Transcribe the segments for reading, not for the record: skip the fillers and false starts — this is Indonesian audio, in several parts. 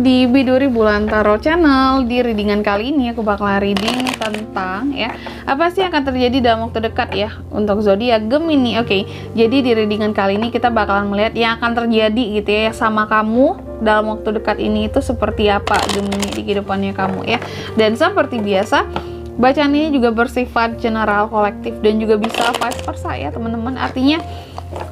di Biduri Bulan Tarot Channel. Di readingan kali ini aku bakal reading tentang ya, apa sih yang akan terjadi dalam waktu dekat ya untuk zodiak Gemini. Oke, jadi di readingan kali ini kita bakalan melihat yang akan terjadi gitu ya sama kamu dalam waktu dekat ini itu seperti apa Gemini di kehidupannya kamu ya. Dan seperti biasa, bacaan ini juga bersifat general, kolektif, dan juga bisa vice versa ya teman-teman. Artinya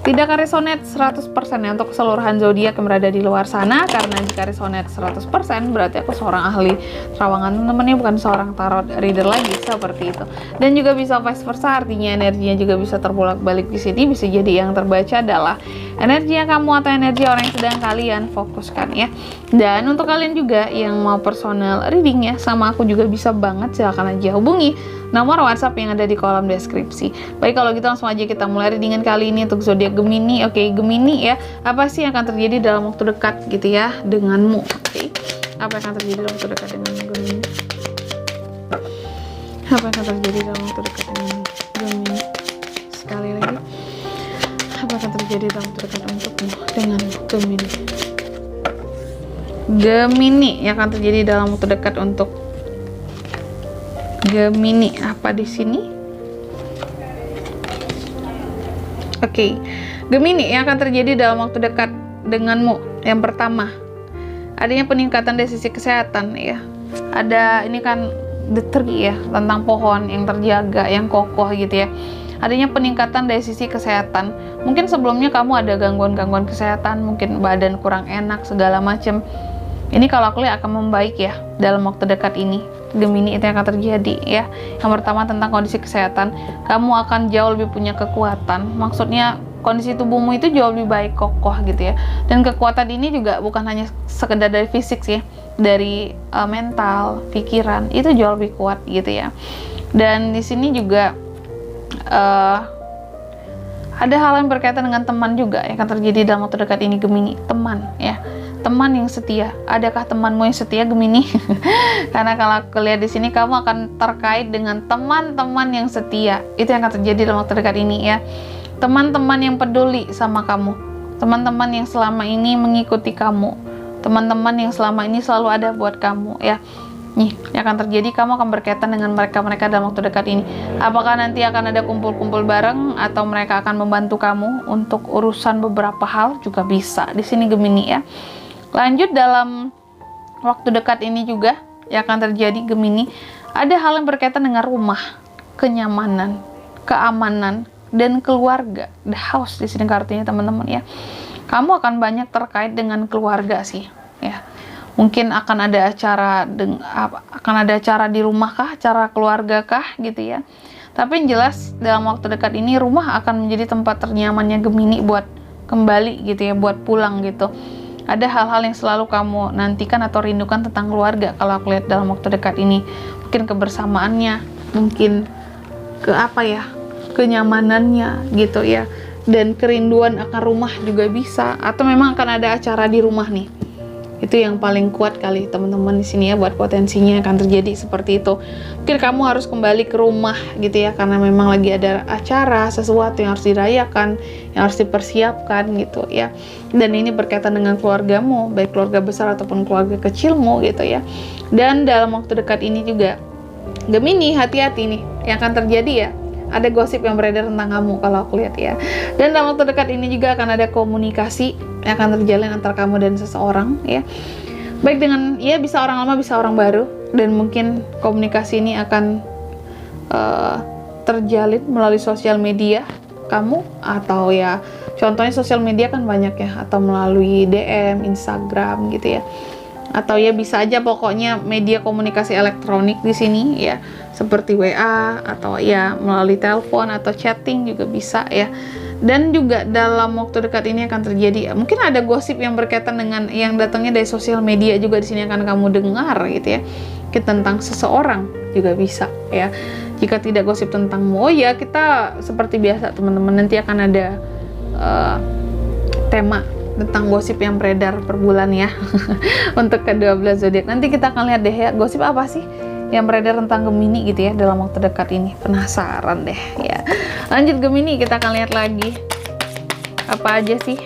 tidak akan resonate 100% ya untuk keseluruhan zodiak yang berada di luar sana, karena jika resonate 100% berarti aku seorang ahli terawangan teman-teman, bukan seorang tarot reader lagi seperti itu. Dan juga bisa vice versa, artinya energinya juga bisa terbolak-balik di sini. Bisa jadi yang terbaca adalah energinya kamu atau energi orang yang sedang kalian fokuskan ya. Dan untuk kalian juga yang mau personal reading ya sama aku juga bisa banget, silahkan aja hubungi nomor WhatsApp yang ada di kolom deskripsi. Baik, kalau gitu langsung aja kita mulai readingan kali ini untuk zodiak Gemini. Oke, Gemini ya, apa sih yang akan terjadi dalam waktu dekat gitu ya denganmu? Oke, apa yang akan terjadi dalam waktu dekat dengan Gemini? Apa yang akan terjadi dalam waktu dekat dengan Gemini? Sekali lagi, apa yang akan terjadi dalam waktu dekat untukmu dengan Gemini? Gemini yang akan terjadi dalam waktu dekat untuk Gemini, apa di sini? Oke, Gemini yang akan terjadi dalam waktu dekat denganmu. Yang pertama, adanya peningkatan dari sisi kesehatan ya. Ada ini kan the tree ya, tentang pohon yang terjaga, yang kokoh gitu ya. Adanya peningkatan dari sisi kesehatan. Mungkin sebelumnya kamu ada gangguan-gangguan kesehatan, mungkin badan kurang enak segala macam. Ini kalau aku lihat akan membaik ya dalam waktu dekat ini. Gemini, itu yang akan terjadi ya. Yang pertama tentang kondisi kesehatan, kamu akan jauh lebih punya kekuatan. Maksudnya kondisi tubuhmu itu jauh lebih baik, kokoh gitu ya. Dan kekuatan ini juga bukan hanya sekedar dari fisik sih, dari mental, pikiran itu jauh lebih kuat gitu ya. Dan di sini juga ada hal yang berkaitan dengan teman juga yang akan terjadi dalam waktu dekat ini Gemini. Teman ya, teman yang setia. Adakah temanmu yang setia Gemini? Karena kalau aku lihat di sini kamu akan terkait dengan teman-teman yang setia. Itu yang akan terjadi dalam waktu dekat ini ya. Teman-teman yang peduli sama kamu, teman-teman yang selama ini mengikuti kamu, teman-teman yang selama ini selalu ada buat kamu ya. Nih, yang akan terjadi, kamu akan berkaitan dengan mereka-mereka dalam waktu dekat ini. Apakah nanti akan ada kumpul-kumpul bareng, atau mereka akan membantu kamu untuk urusan beberapa hal juga bisa. Di sini Gemini ya. Lanjut, dalam waktu dekat ini juga yang akan terjadi Gemini, ada hal yang berkaitan dengan rumah, kenyamanan, keamanan, dan keluarga. The house di sini kartunya teman-teman ya. Kamu akan banyak terkait dengan keluarga sih ya. Mungkin akan ada acara di rumah kah, acara keluarga kah gitu ya. Tapi yang jelas dalam waktu dekat ini rumah akan menjadi tempat ternyamannya Gemini buat kembali gitu ya, buat pulang gitu. Ada hal-hal yang selalu kamu nantikan atau rindukan tentang keluarga kalau aku lihat dalam waktu dekat ini. Mungkin kebersamaannya, mungkin kenyamanannya gitu ya. Dan kerinduan akan rumah juga bisa, atau memang akan ada acara di rumah nih. Itu yang paling kuat kali teman-teman di sini ya, buat potensinya akan terjadi seperti itu. Mungkin kamu harus kembali ke rumah gitu ya, karena memang lagi ada acara, sesuatu yang harus dirayakan, yang harus dipersiapkan gitu ya. Dan ini berkaitan dengan keluargamu, baik keluarga besar ataupun keluarga kecilmu gitu ya. Dan dalam waktu dekat ini juga Gemini, hati-hati nih yang akan terjadi ya. Ada gosip yang beredar tentang kamu kalau aku lihat ya. Dan dalam waktu dekat ini juga akan ada komunikasi yang akan terjalin antara kamu dan seseorang ya. Baik dengan ya, bisa orang lama bisa orang baru, dan mungkin komunikasi ini akan terjalin melalui sosial media kamu, atau ya contohnya sosial media kan banyak ya, atau melalui DM, Instagram gitu ya. Atau ya bisa aja pokoknya media komunikasi elektronik di sini ya, seperti WA atau ya melalui telepon atau chatting juga bisa ya. Dan juga dalam waktu dekat ini akan terjadi mungkin ada gosip yang berkaitan dengan yang datangnya dari sosial media juga di sini akan kamu dengar gitu ya. Tentang seseorang juga bisa ya. Jika tidak gosip tentangmu, oh ya kita seperti biasa teman-teman, nanti akan ada tema tentang gosip yang beredar per bulan ya. Untuk ke-12 zodiak. Nanti kita akan lihat deh ya, gosip apa sih yang beredar tentang Gemini gitu ya dalam waktu dekat ini. Penasaran deh ya. Lanjut Gemini, kita akan lihat lagi apa aja sih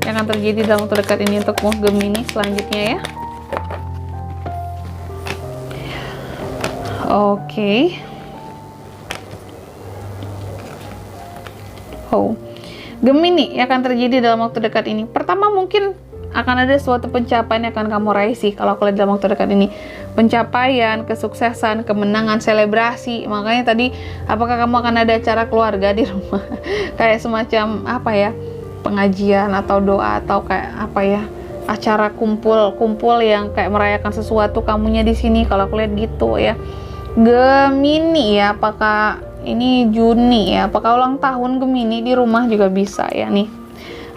yang akan terjadi dalam waktu dekat ini untuk Gemini selanjutnya ya. Oke. Oh, Gemini yang akan terjadi dalam waktu dekat ini. Pertama, mungkin akan ada suatu pencapaian yang akan kamu raih sih kalau aku lihat dalam waktu dekat ini. Pencapaian, kesuksesan, kemenangan, selebrasi. Makanya tadi, apakah kamu akan ada acara keluarga di rumah? Kayak semacam apa ya, pengajian atau doa atau kayak apa ya, acara kumpul yang kayak merayakan sesuatu, kamunya di sini kalau aku lihat gitu ya. Gemini ya, apakah ini Juni ya, apakah ulang tahun Gemini di rumah juga bisa ya nih.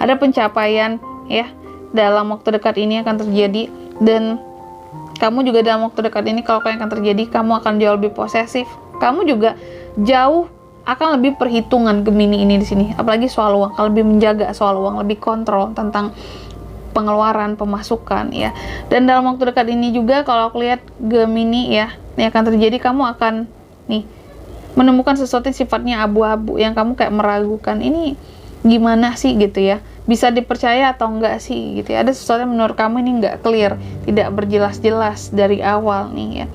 Ada pencapaian ya dalam waktu dekat ini akan terjadi, dan kamu juga dalam waktu dekat ini kalau yang akan terjadi, kamu akan jauh lebih posesif. Kamu juga jauh akan lebih perhitungan Gemini ini di sini, apalagi soal uang, akan lebih menjaga soal uang, lebih kontrol tentang pengeluaran, pemasukan ya. Dan dalam waktu dekat ini juga kalau aku lihat Gemini ya, ini akan terjadi, kamu akan nih menemukan sesuatu yang sifatnya abu-abu, yang kamu kayak meragukan, ini gimana sih gitu ya, bisa dipercaya atau enggak sih gitu ya. Ada sesuatu yang menurut kamu ini enggak clear, tidak berjelas-jelas dari awal nih ya,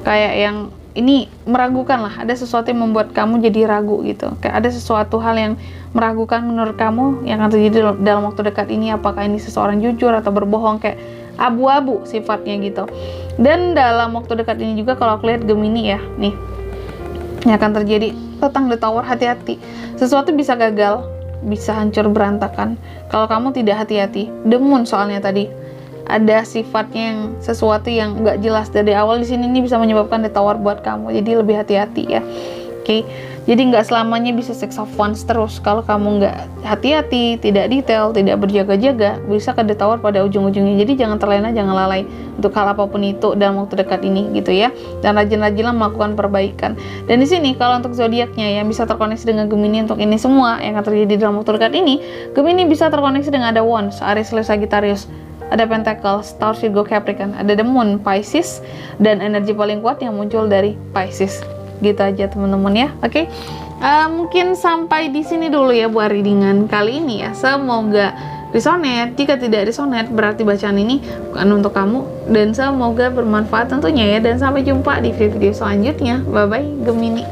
kayak yang ini meragukan lah, ada sesuatu yang membuat kamu jadi ragu gitu, kayak ada sesuatu hal yang meragukan menurut kamu yang akan terjadi dalam waktu dekat ini. Apakah ini seseorang jujur atau berbohong, kayak abu-abu sifatnya gitu. Dan dalam waktu dekat ini juga kalau aku lihat Gemini ya nih, yang akan terjadi tentang The Tower, hati-hati. Sesuatu bisa gagal, bisa hancur berantakan kalau kamu tidak hati-hati. The Moon soalnya tadi ada sifatnya yang sesuatu yang nggak jelas dari awal di sini, ini bisa menyebabkan The Tower buat kamu. Jadi lebih hati-hati ya. Oke. Jadi nggak selamanya bisa six of wands terus. Kalau kamu nggak hati-hati, tidak detail, tidak berjaga-jaga, bisa ke The Tower pada ujung-ujungnya. Jadi jangan terlena, jangan lalai untuk hal apapun itu dalam waktu dekat ini gitu ya. Dan rajin-rajinlah melakukan perbaikan. Dan di sini kalau untuk zodiaknya yang bisa terkoneksi dengan Gemini untuk ini semua yang akan terjadi dalam waktu dekat ini, Gemini bisa terkoneksi dengan ada Wands, Aries, Leo, Sagittarius, ada Pentacles, Taurus, Virgo, Capricorn, ada The Moon, Pisces, dan energi paling kuat yang muncul dari Pisces. Gitu aja teman-teman ya. Oke. Mungkin sampai di sini dulu ya buat readingan kali ini ya. Semoga resonate. Jika tidak resonate, berarti bacaan ini bukan untuk kamu, dan semoga bermanfaat tentunya ya. Dan sampai jumpa di video selanjutnya. Bye bye Gemini.